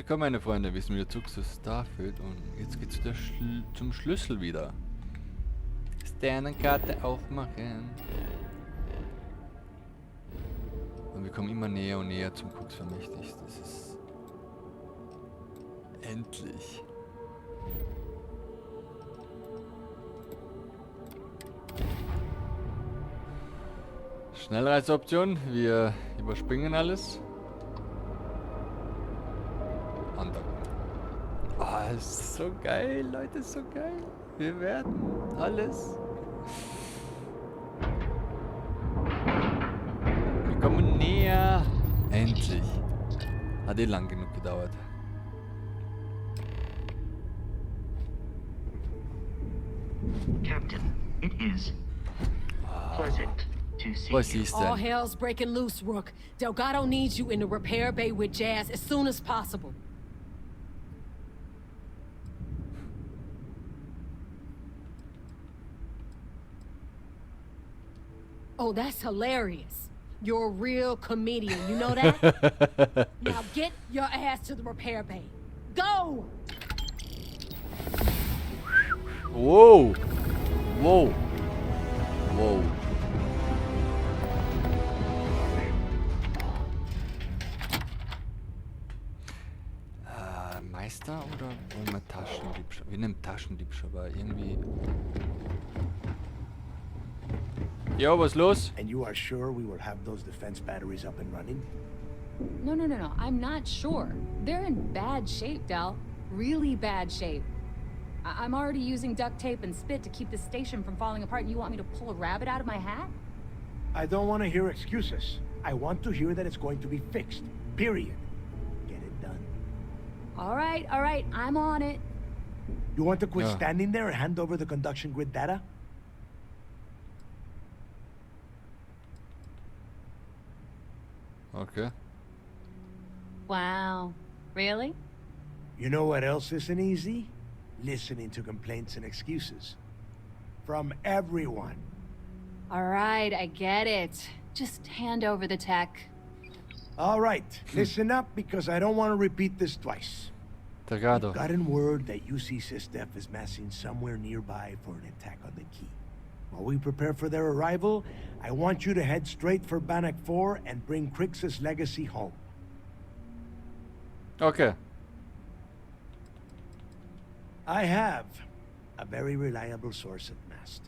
willkommen meine Freunde, wir sind wieder zurück zu Starfield und jetzt geht's wieder zum Schlüssel wieder. Sternenkarte aufmachen. Und wir kommen immer näher und näher zum Kriegsvermächtnis. Das ist... Endlich. Schnellreiseoption, wir überspringen alles. Ah, oh, ist so geil, Leute, ist so geil. Wir werden alles. Wir kommen näher. Endlich. Hat eh lang genug gedauert. Captain, it is pleasant to see Was you. ist All denn? hell's breaking loose, Rook. Delgado needs you in the repair bay with Jazz as soon as possible. Oh, that's hilarious. You're a real comedian, you know that? Now get your ass to the repair bay. Go! Wow. Wow. Wow. Meister oder wollen wir Taschendiebstahl? Wir nehmen Taschendiebstahl, aber irgendwie... Jo, was los? And you are sure we will have those defense batteries up and running? No. I'm not sure. They're in bad shape, Del. Really bad shape. I'm already using duct tape and spit to keep the station from falling apart, and you want me to pull a rabbit out of my hat? I don't want to hear excuses. I want to hear that it's going to be fixed. Period. Get it done. All right. I'm on it. You want to quit Yeah. standing there and hand over the conduction grid data? Okay. Wow. Really? You know what else isn't easy? Listening to complaints and excuses. From everyone. All right, I get it. Just hand over the tech. All right, listen up because I don't want to repeat this twice. Delgado. Gotten word that UC SysDef is massing somewhere nearby for an attack on the key. While we prepare for their arrival, I want you to head straight for Bannock 4 and bring Crixus' legacy home. Okay. I have a very reliable source at Mast.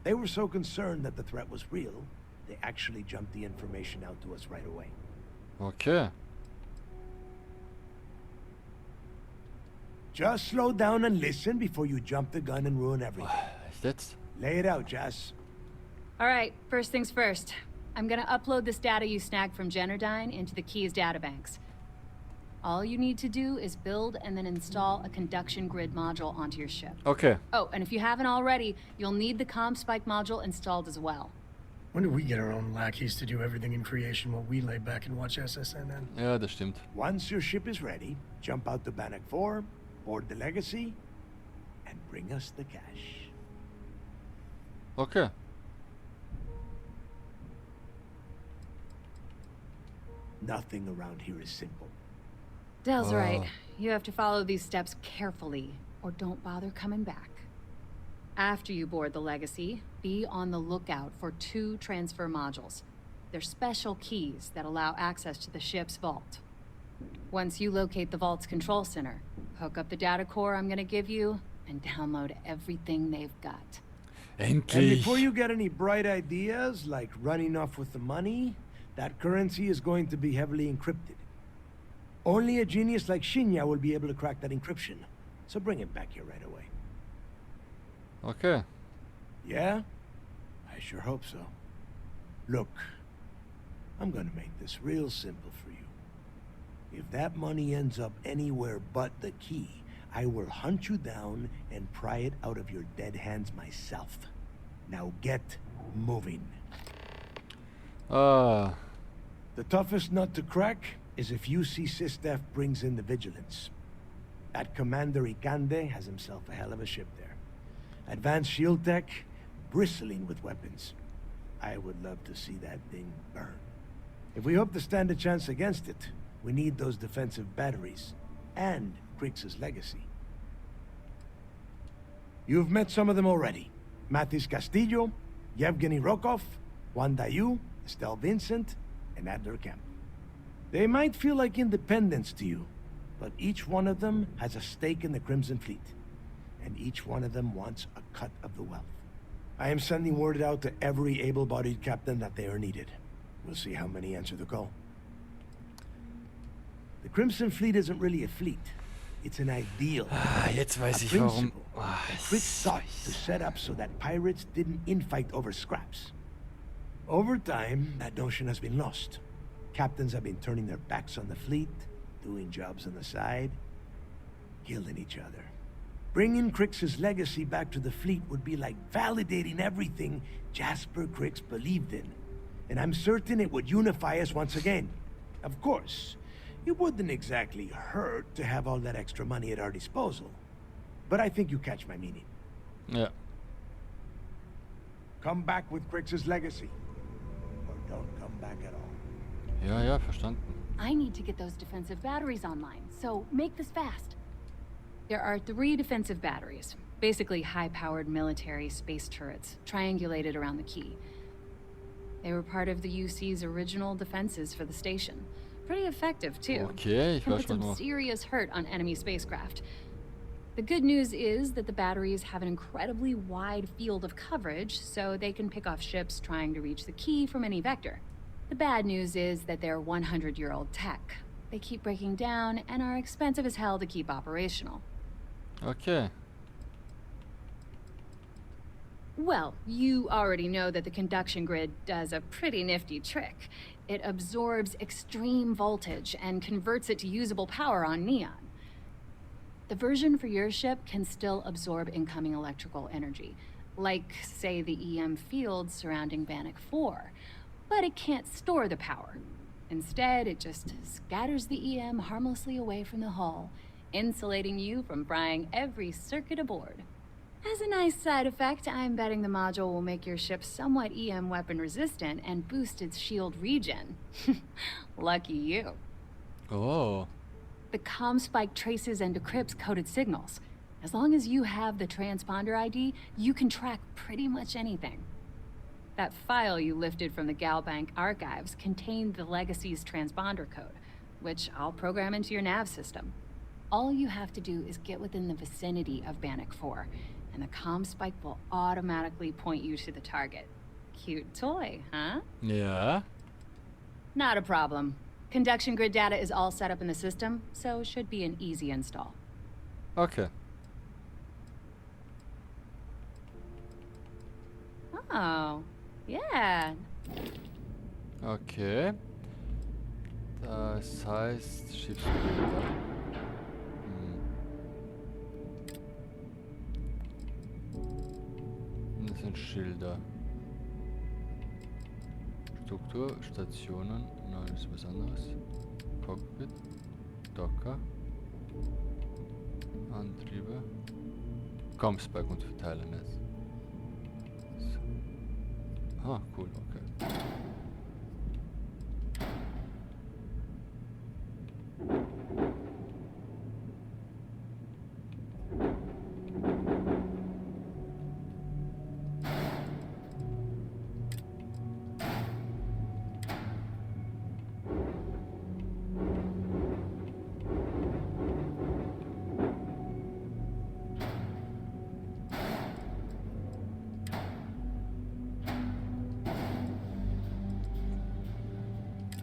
They were so concerned that the threat was real, they actually jumped the information out to us right away. Okay. Just slow down and listen before you jump the gun and ruin everything. Echt jetzt? Lay it out, Jess. All right, first things first. I'm gonna upload this data you snagged from Generdyne into the Keys databanks. All you need to do is build and then install a conduction grid module onto your ship. Okay. Oh, and if you haven't already, you'll need the comm spike module installed as well. When do we get our own lackeys to do everything in creation while we lay back and watch SSNN? Ja, das stimmt. Once your ship is ready, jump out to Bannock 4, board the legacy, and bring us the cash. Okay. Nothing around here is simple. Dell's Oh. right. You have to follow these steps carefully, or don't bother coming back. After you board the Legacy, be on the lookout for 2 transfer modules. They're special keys that allow access to the ship's vault. Once you locate the vault's control center, hook up the data core I'm gonna give you, and download everything they've got. And Endlich. before you get any bright ideas, like running off with the money, that currency is going to be heavily encrypted. Only a genius like Shinya will be able to crack that encryption. So bring him back here right away. Okay. Yeah? I sure hope so. Look, I'm gonna make this real simple for you. If that money ends up anywhere but the key, I will hunt you down and pry it out of your dead hands myself. Now get moving. Ah. The toughest nut to crack is if UC SysDef brings in the Vigilance. That Commander Ikande has himself a hell of a ship there. Advanced shield tech, bristling with weapons. I would love to see that thing burn. If we hope to stand a chance against it, we need those defensive batteries. and Crix's legacy. You've met some of them already. Mathis Castillo, Yevgeny Rokov, Juan Dayu, Estelle Vincent, and Adler Kemp. They might feel like independents to you, but each one of them has a stake in the Crimson Fleet, and each one of them wants a cut of the wealth. I am sending word out to every able-bodied captain that they are needed. We'll see how many answer the call. The Crimson Fleet isn't really a fleet. It's an ideal. Jetzt weiß a ich warum. principle that Fritz thought to set up so that pirates didn't infight over scraps. Over time, that notion has been lost. Captains have been turning their backs on the fleet, doing jobs on the side, killing each other. Bringing Crix's legacy back to the fleet would be like validating everything Jasper Crix believed in. And I'm certain it would unify us once again. Of course, it wouldn't exactly hurt to have all that extra money at our disposal. But I think you catch my meaning. Ja. Come back with Crix's legacy. Or don't come back at all. Ja, ja, verstanden. I need to get those defensive batteries online, so make this fast. There are 3 defensive batteries, basically high-powered military space turrets, triangulated around the key. They were part of the UC's original defenses for the station. Pretty effective, too. Okay, ich Can weiß put was some noch. serious hurt on enemy spacecraft. The good news is that the batteries have an incredibly wide field of coverage, so they can pick off ships trying to reach the key from any vector. The bad news is that they're 100-year-old tech. They keep breaking down and are expensive as hell to keep operational. Okay. Well, you already know that the conduction grid does a pretty nifty trick. It absorbs extreme voltage and converts it to usable power on neon. The version for your ship can still absorb incoming electrical energy, like, say, the EM field surrounding Bannock 4, but it can't store the power. Instead, it just scatters the EM harmlessly away from the hull, insulating you from frying every circuit aboard. As a nice side effect, I'm betting the module will make your ship somewhat EM weapon resistant and boost its shield regen. Lucky you. Oh. The comm spike traces and decrypts coded signals. As long as you have the transponder ID, you can track pretty much anything. That file you lifted from the Galbank archives contained the Legacy's transponder code, which I'll program into your nav system. All you have to do is get within the vicinity of Bannock 4, and the comm spike will automatically point you to the target. Cute toy, huh? Ja. Not a problem. Conduction grid data is all set up in the system, so should be an easy install. Okay. Oh, yeah. Okay. Das heißt, Schiffsbilder. Das sind Schilder. Struktur, Stationen, nein, das ist was anderes. Cockpit, Docker, Antriebe, Kommsberg und Verteilernetz. So. Ah, cool, okay.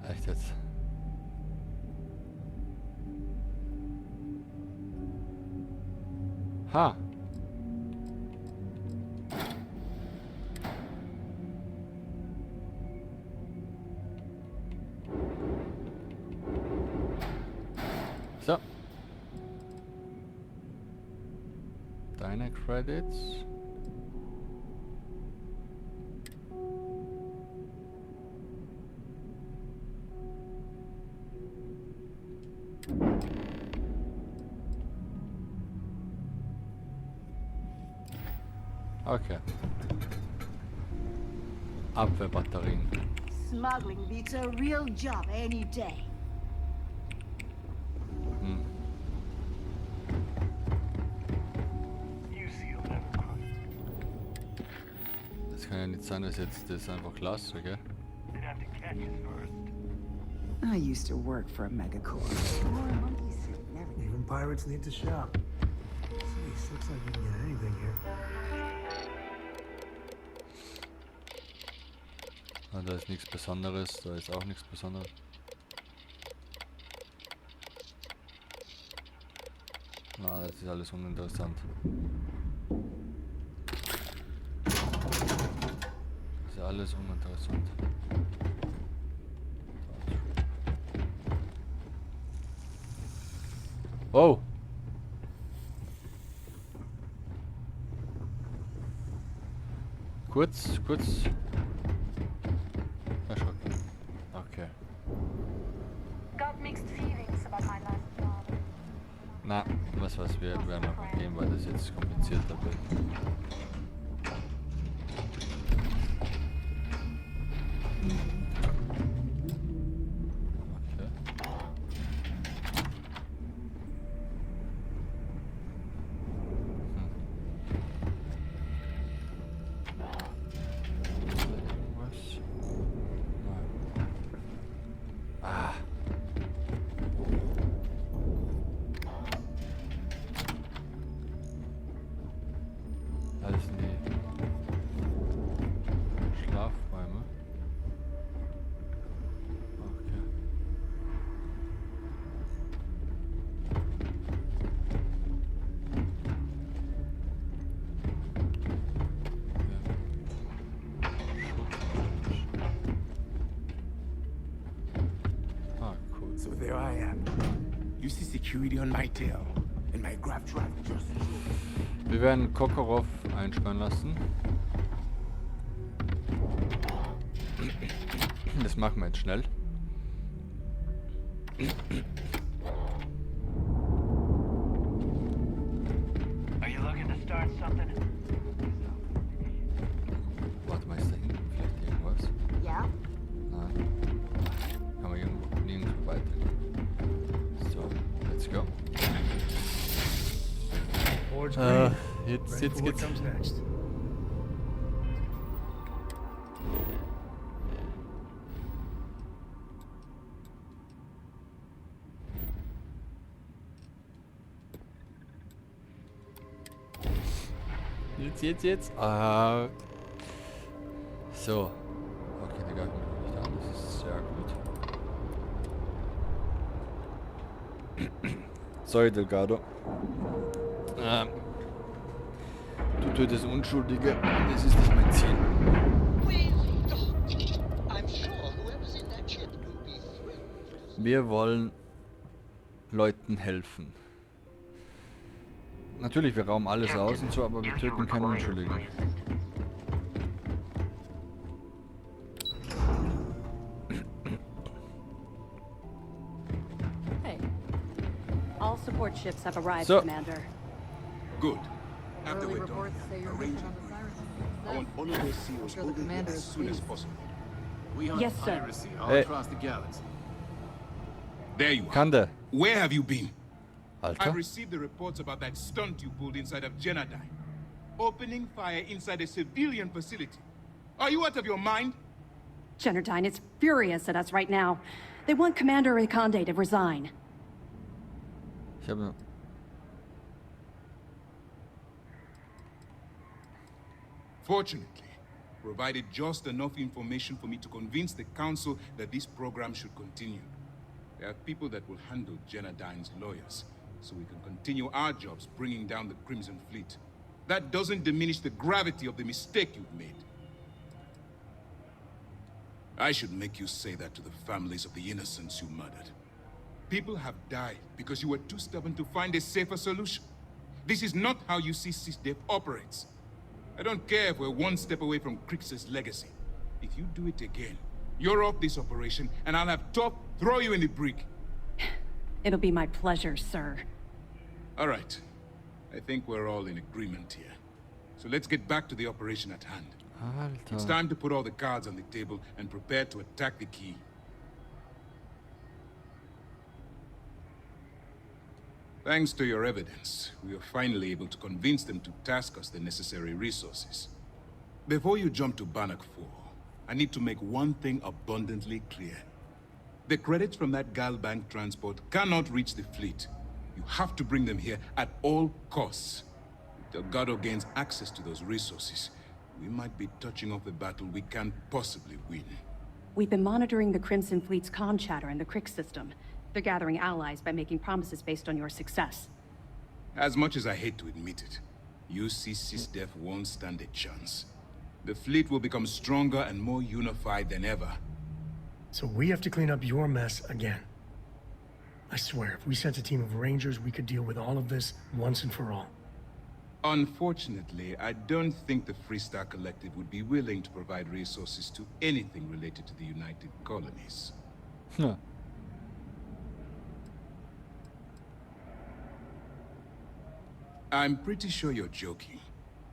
Echt jetzt? Ha! So. Deine Credits. Okay. Abwehrbatterien. Smuggling beats a real job any day. Kann ja nicht sein, dass jetzt das einfach lasse, gell? I used to work for a megacorp. More monkey suit and everything. Even pirates need to shop. Jeez, looks like we can get anything here. Ah, da ist nichts Besonderes, da ist auch nichts Besonderes. Na, das ist alles uninteressant. Das ist alles uninteressant. Oh! Kurz. Erschrocken. Okay. Got mixed feelings about my last job. Na, was, wir werden einfach gehen, weil das jetzt komplizierter wird. Alles in die Schlafräume. Okay. Ah, cool. So there I am. You see security on my tail, and my grab drive just. Wir werden Kokorov einsperren lassen. Das machen wir jetzt schnell. Are you looking to start something? Warte mal, ist da hinten vielleicht irgendwas? Yeah? Nein. Kann man nirgendwo weitergehen. So, let's go. Board's green. Jetzt Ready for what geht's. comes next. Jetzt. So. Okay, der greift mich nicht an. Das ist sehr gut. Sorry, Delgado. Du tötest Unschuldige. Das ist nicht mein Ziel. Wir wollen Leuten helfen. Natürlich, wir rauben alles aus und so, aber wir töten keine Unschuldigen. Hey. All support ships have arrived, So. Commander. Good. Have the Early way done. reports say you're Arrange working it. on the virus. I want all of those SEALs Sure the over here commander as is soon as pleased. possible. We hunt Yes, sir. piracy all Hey. across the galaxy. There you are. Kande. Where have you been? Alter. I've received the reports about that stunt you pulled inside of Genadine. Opening fire inside a civilian facility. Are you out of your mind? Generdyne is furious at us right now. They want Commander Ikonde to resign. Ich habe... Fortunately, provided just enough information for me to convince the Council that this program should continue. There are people that will handle Genadine's lawyers, so we can continue our jobs bringing down the Crimson Fleet. That doesn't diminish the gravity of the mistake you've made. I should make you say that to the families of the innocents you murdered. People have died because you were too stubborn to find a safer solution. This is not how you see SysDev operates. I don't care if we're one step away from Crix's legacy. If you do it again, you're off this operation, and I'll have Top throw you in the brig. It'll be my pleasure, sir. All right. I think we're all in agreement here. So let's get back to the operation at hand. It's Alter. time to put all the cards on the table and prepare to attack the key. Thanks to your evidence, we were finally able to convince them to task us the necessary resources. Before you jump to Bannock 4, I need to make one thing abundantly clear. The credits from that Galbank transport cannot reach the fleet. You have to bring them here at all costs. If Delgado gains access to those resources, we might be touching off a battle we can't possibly win. We've been monitoring the Crimson Fleet's comm chatter in the Crick system. They're gathering allies by making promises based on your success. As much as I hate to admit it, UC SysDef won't stand a chance. The fleet will become stronger and more unified than ever. So we have to clean up your mess again. I swear, if we sent a team of Rangers, we could deal with all of this once and for all. Unfortunately, I don't think the Freestar Collective would be willing to provide resources to anything related to the United Colonies. Huh. I'm pretty sure you're joking,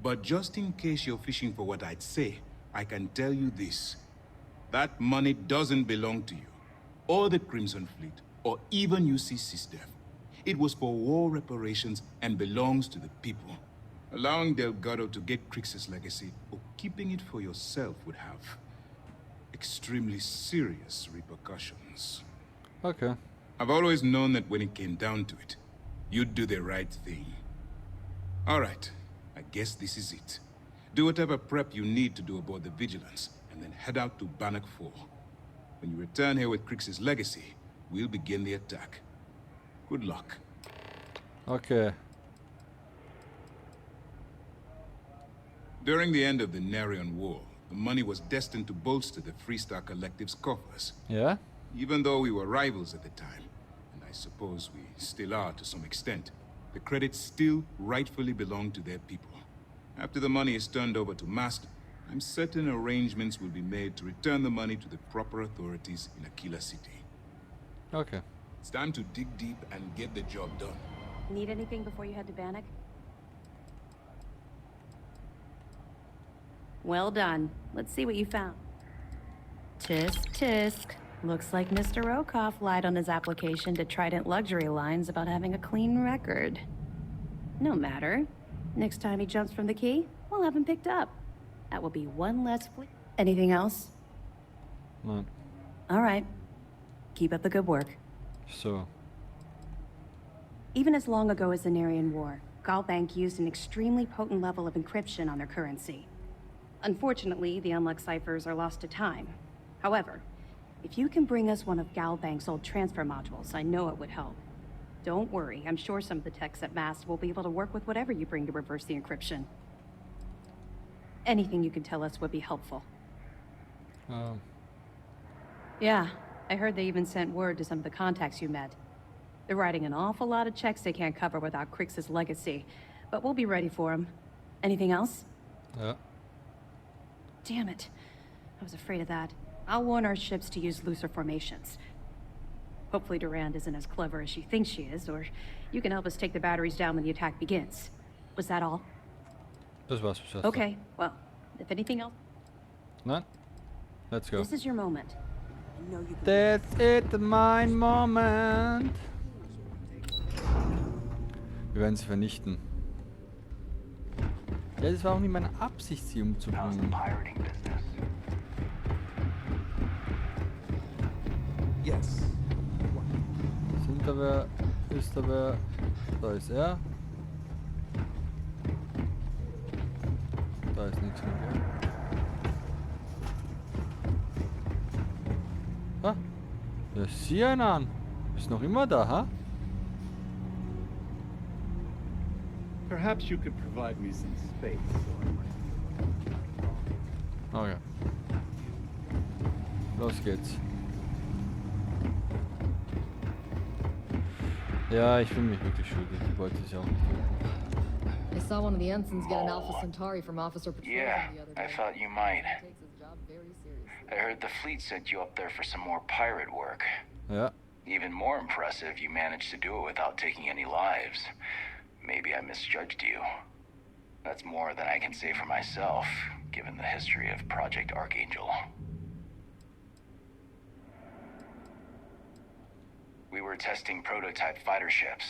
but just in case you're fishing for what I'd say, I can tell you this. That money doesn't belong to you, or the Crimson Fleet, or even UC SysDef. It was for war reparations and belongs to the people. Allowing Delgado to get Crix's legacy, or keeping it for yourself would have extremely serious repercussions. Okay. I've always known that when it came down to it, you'd do the right thing. All right, I guess this is it. Do whatever prep you need to do aboard the Vigilance, and then head out to Bannock 4. When you return here with Crix's legacy, we'll begin the attack. Good luck. Okay. During the end of the Larian War, the money was destined to bolster the Freestar Collective's coffers. Yeah? Even though we were rivals at the time, and I suppose we still are to some extent, the credits still rightfully belong to their people. After the money is turned over to Master, I'm certain arrangements will be made to return the money to the proper authorities in Aquila City. Okay. It's time to dig deep and get the job done. Need anything before you head to Bannock? Well done. Let's see what you found. Tisk, tisk. Looks like Mr. Rokoff lied on his application to Trident Luxury Lines about having a clean record. No matter. Next time he jumps from the key, we'll have him picked up. That will be one less fleet. Anything else? No. All right. Keep up the good work. So. Even as long ago as the Larian War, Galbank used an extremely potent level of encryption on their currency. Unfortunately, the unlocked ciphers are lost to time. However, if you can bring us one of Galbank's old transfer modules, I know it would help. Don't worry, I'm sure some of the techs at MAST will be able to work with whatever you bring to reverse the encryption. Anything you can tell us would be helpful. Yeah, I heard they even sent word to some of the contacts you met. They're writing an awful lot of checks they can't cover without Crix's legacy, but we'll be ready for them. Anything else? Yeah. Damn it. I was afraid of that. I'll warn our ships to use looser formations. Hopefully Durand isn't as clever as she thinks she is, or you can help us take the batteries down when the attack begins. Was that all? Das war's bis jetzt. Okay, well, if anything else... Nein? Let's go. This is your moment. I know you can... That's it, mein Moment. Wir werden sie vernichten. Ja, das war auch nicht meine Absicht, sie umzubringen. Yes. Sind da wer? Ist da wer? Da ist er. Da ist nichts mehr. Ah, ja, sieh einen an. Ist noch immer da, ha? Perhaps you could provide me some space. Okay. Los geht's. Ja, ich fühle mich wirklich schuldig. Ich wollte es ja auch nicht tun. I saw one of the ensigns get an Alpha Centauri from Officer Patrol the other day. I thought you might. He takes his job very seriously. I heard the fleet sent you up there for some more pirate work. Ja. Even more impressive, you managed to do it without taking any lives. Maybe I misjudged you. That's more than I can say for myself, given the history of Project Archangel. We were testing prototype fighter ships.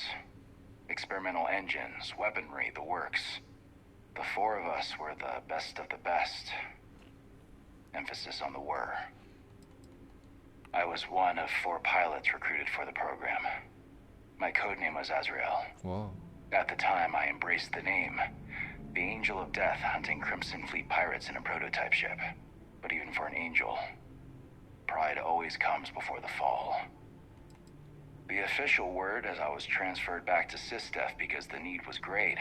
Experimental engines, weaponry, the works. The four of us were the best of the best. Emphasis on the were. I was one of 4 pilots recruited for the program. My codename was Azrael. Wow. At the time, I embraced the name. The Angel of Death hunting Crimson Fleet pirates in a prototype ship. But even for an angel, pride always comes before the fall. The official word is I was transferred back to SysDef because the need was great.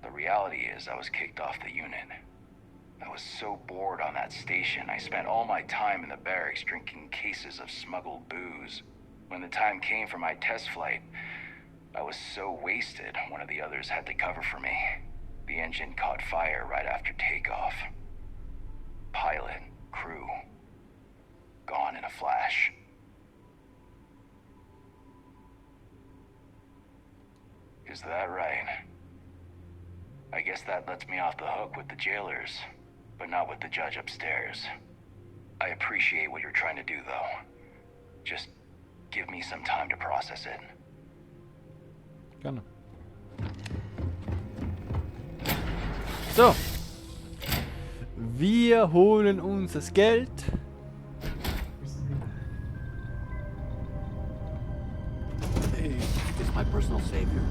The reality is I was kicked off the unit. I was so bored on that station, I spent all my time in the barracks drinking cases of smuggled booze. When the time came for my test flight, I was so wasted, one of the others had to cover for me. The engine caught fire right after takeoff. Pilot, crew, gone in a flash. Is that right? I guess that lets me off the hook with the jailers, but not with the judge upstairs. I appreciate what you're trying to do, though. Just give me some time to process it. Gerne. So. Wir holen uns das Geld. Hey, it's my personal savior.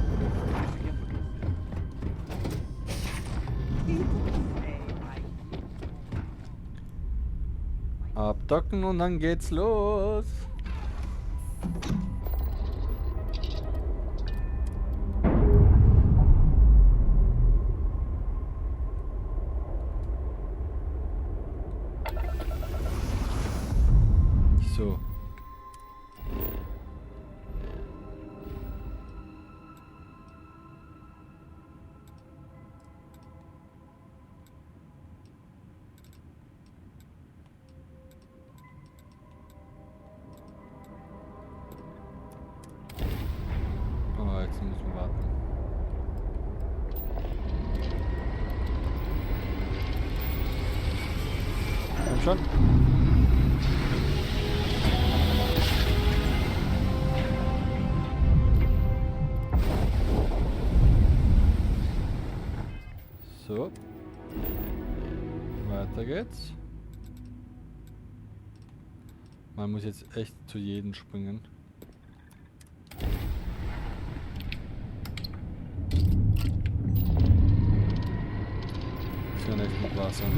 Abdocken und dann geht's los. So. Oh, jetzt müssen wir warten. Komm schon. So. Weiter geht's. Man muss jetzt echt zu jedem springen. Das kann echt nicht wahr sein.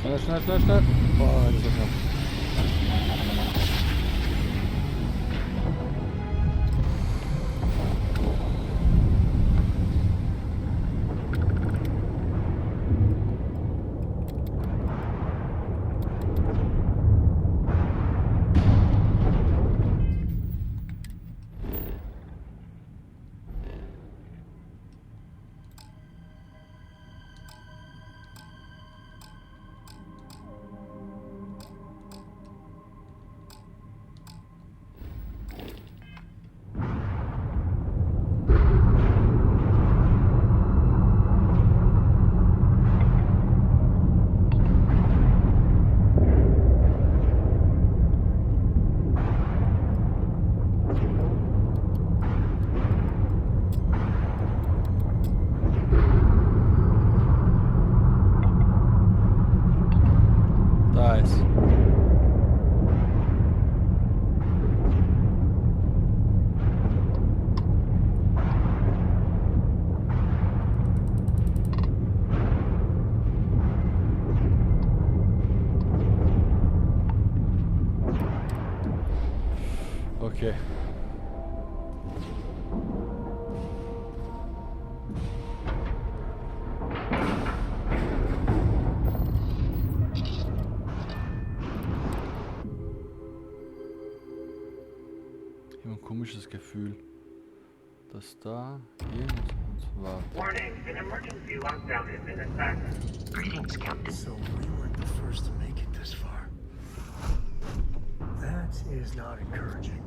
Schnell, schnell, schnell, schnell. Boah, das ist so knapp. Okay. Ich habe ein komisches Gefühl, dass da irgendwas war. Warning, an emergency lockdown has been established. Greetings, Captain. So we weren't the first to make it this far. That is not encouraging.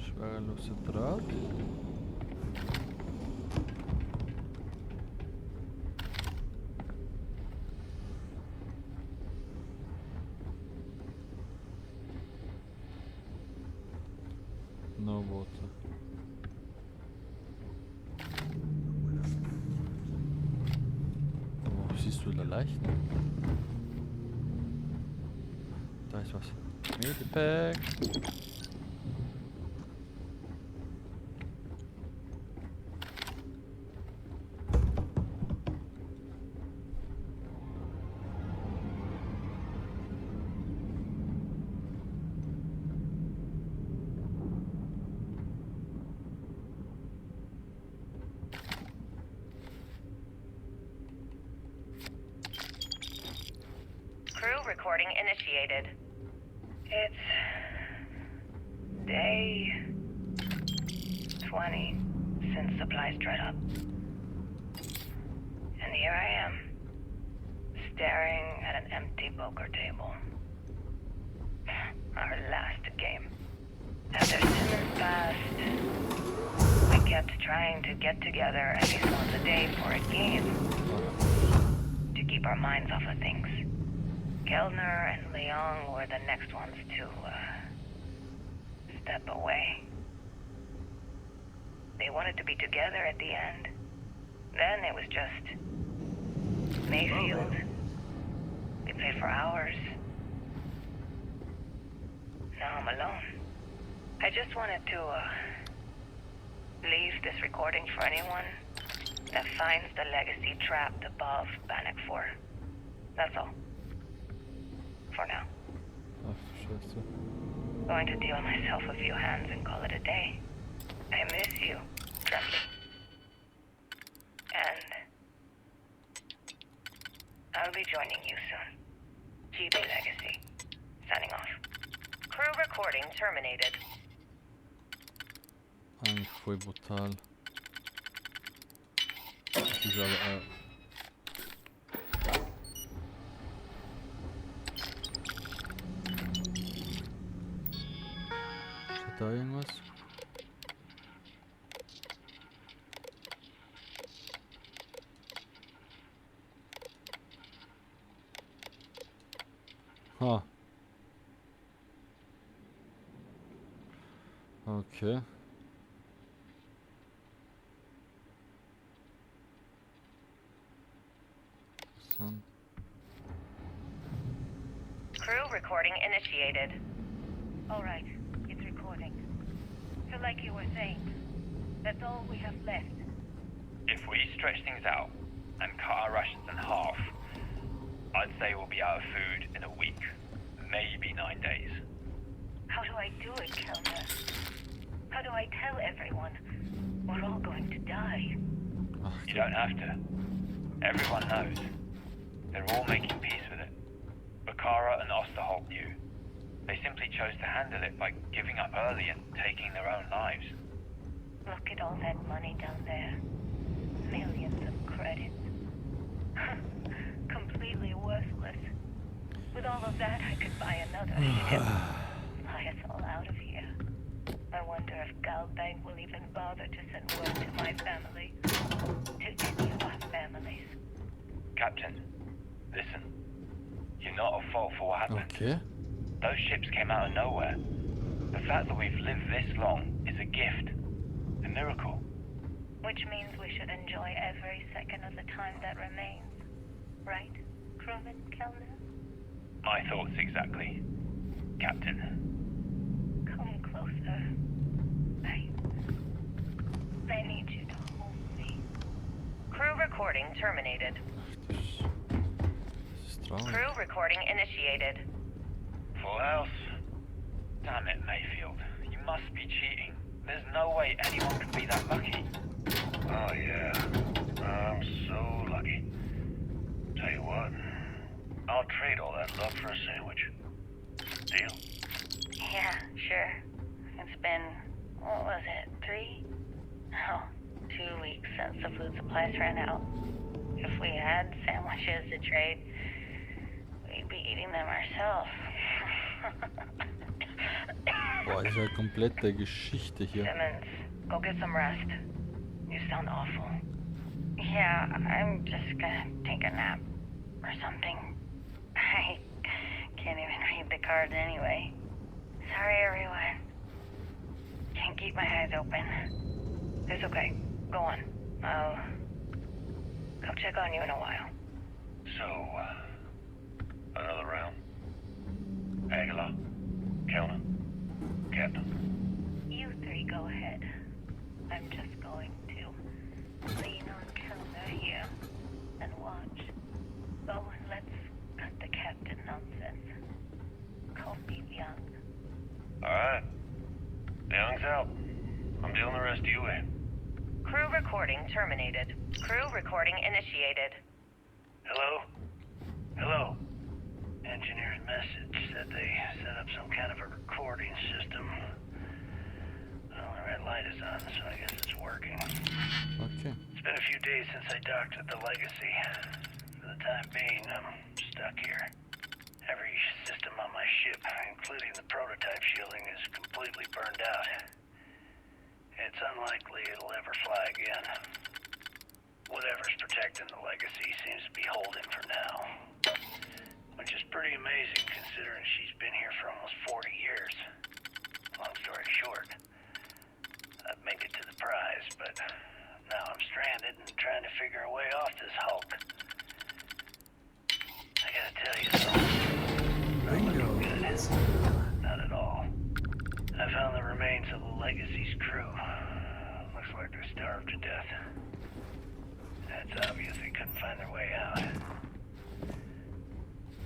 Schwereloser Draht. No water. Wo siehst du da leicht? Da ist was. Medipack. Recording initiated. It's day 20 since supplies dried up. And here I am, staring at an empty poker table. Our last game. After Simmons passed, we kept trying to get together at least once a day for a game to keep our minds off of things. Kellner and Leong were the next ones to step away. They wanted to be together at the end. Then it was just Mayfield. We played for hours. Now I'm alone. I just wanted to leave this recording for anyone that finds the legacy trapped above Bannock 4. That's all. For now. Ach, scheiße. Going to deal myself a few hands and call it a day. I miss you, Trembly. And I'll be joining you soon. GB Legacy. Signing off. Crew recording terminated. Eigentlich voll brutal. Das ist aber steht da irgendwas? Ha. Okay. Crew recording initiated. All right, it's recording. So like you were saying, that's all we have left. If we stretch things out and cut our rations in half, I'd say we'll be out of food in a week, maybe 9 days. How do I do it, Kellner? How do I tell everyone we're all going to die? You don't have to. Everyone knows. They're all making peace with it. Bakara and Osterholt knew. They simply chose to handle it by giving up early and taking their own lives. Look at all that money down there. Millions of credits. Completely worthless. With all of that, I could buy another ship. Fly us all out of here. I wonder if Galbank will even bother to send word to my family. To any of our families. Captain, listen. You're not at fault for what happened. Okay. Those ships came out of nowhere. The fact that we've lived this long is a gift. A miracle. Which means we should enjoy every second of the time that remains. Right, crewman Kellner? My thoughts exactly, Captain. Come closer. I need you to hold me. Crew recording terminated. Crew recording initiated. Full house? Damn it, Mayfield. You must be cheating. There's no way anyone could be that lucky. Oh, yeah. I'm so lucky. Tell you what, I'll trade all that luck for a sandwich. Deal? Yeah, sure. It's been, what was it, 3? No, 2 weeks since the food supplies ran out. If we had sandwiches to trade, we'd be eating them ourselves. Boah, ist ja komplette Geschichte hier. Simmons, go get some rest. You sound awful. Yeah, I'm just gonna take a nap or something. I can't even read the cards anyway. Sorry, everyone. Can't keep my eyes open. It's okay. Go on. I'll come check on you in a while. So, another round. Aguilar, Kelner, Captain. You 3 go ahead. I'm just going to lean on Kelner here and watch. So let's cut the captain nonsense. Call me Young. Alright. Young's out. I'm dealing the rest of you in. Crew recording terminated. Crew recording initiated. Hello? Hello? Engineer's message said they set up some kind of a recording system. Well, the red light is on, so I guess it's working. Okay. It's been a few days since I docked at the Legacy. For the time being, I'm stuck here. Every system on my ship, including the prototype shielding, is completely burned out. It's unlikely it'll ever fly again. Whatever's protecting the Legacy seems to be holding for now. Which is pretty amazing considering she's been here for almost 40 years. Long story short, I'd make it to the prize, but now I'm stranded and trying to figure a way off this hulk. I gotta tell you though, not looking good. Not at all. I found the remains of the Legacy's crew. Looks like they're starved to death. That's obvious they couldn't find their way out.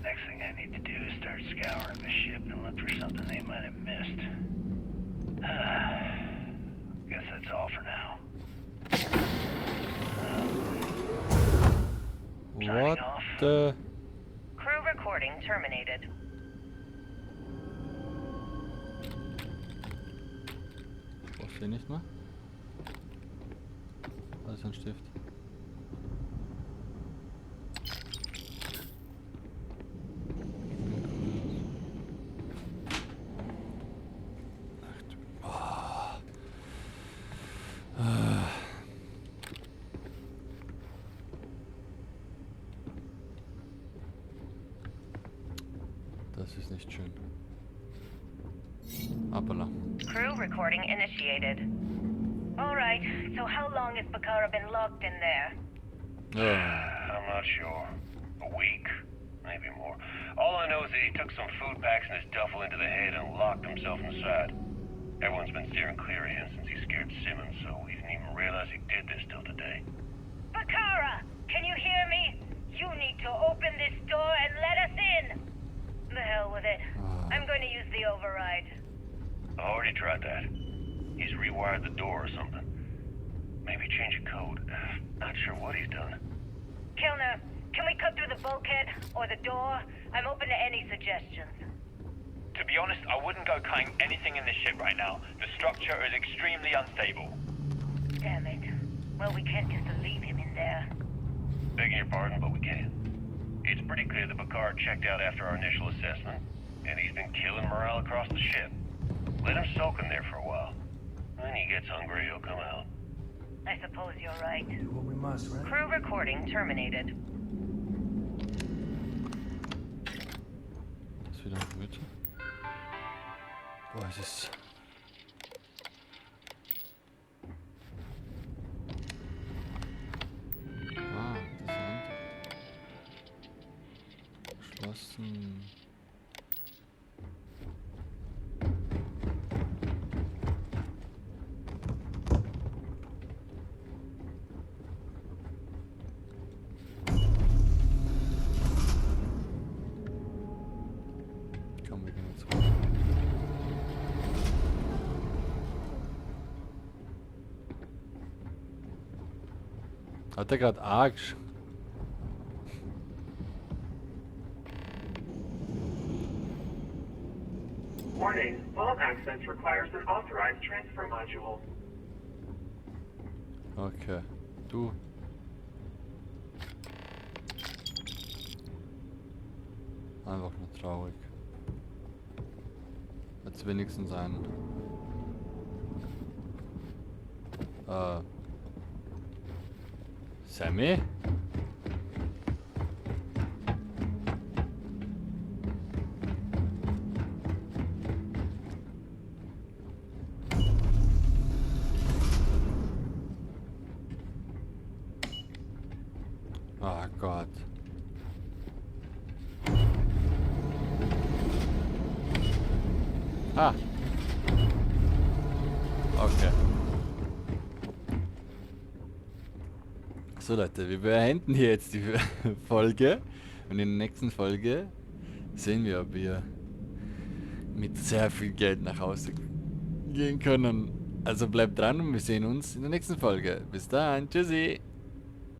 Next thing I need to do is start scouring the ship and look for something they might have missed. Guess that's all for now. What the... Crew recording terminated. Brauchst du nicht mehr? Alles ein Stift. Das ist nicht schön. Appala. Crew recording initiated. Alright, so how long has Bakara been locked in there? I'm not sure. A week? Maybe more. All I know is that he took some food packs in his duffel into the head and locked himself inside. Everyone's been steering clear of him since he scared Simmons, so we didn't even realize he did this till today. Bakara, can you hear me? You need to open this door and let us in. The hell with it. I'm going to use the override. I already tried that. He's rewired the door or something. Maybe change a code. Not sure what he's done. Kilner, can we cut through the bulkhead or the door? I'm open to any suggestions. To be honest, I wouldn't go cutting anything in this ship right now. The structure is extremely unstable. Damn it. Well, we can't just leave him in there. Begging your pardon, but we can. It's pretty clear that Bakar checked out after our initial assessment, and he's been killing morale across the ship. Let him soak in there for a while. When he gets hungry, he'll come out. I suppose you're right. Do what we must, right? Crew recording terminated. Das ist wieder eine Mitte. Boah, es ist... Ah, interessant. Geschlossen. Hat er gerade A geschrieben? Warning, vault access requires an authorized transfer module. Okay. Du. Einfach nur traurig. Jetzt wenigstens ein... Sammy? Oh Gott. Ah. Okay. So Leute, wir beenden hier jetzt die Folge. Und in der nächsten Folge sehen wir, ob wir mit sehr viel Geld nach Hause gehen können. Also bleibt dran und wir sehen uns in der nächsten Folge. Bis dann. Tschüssi.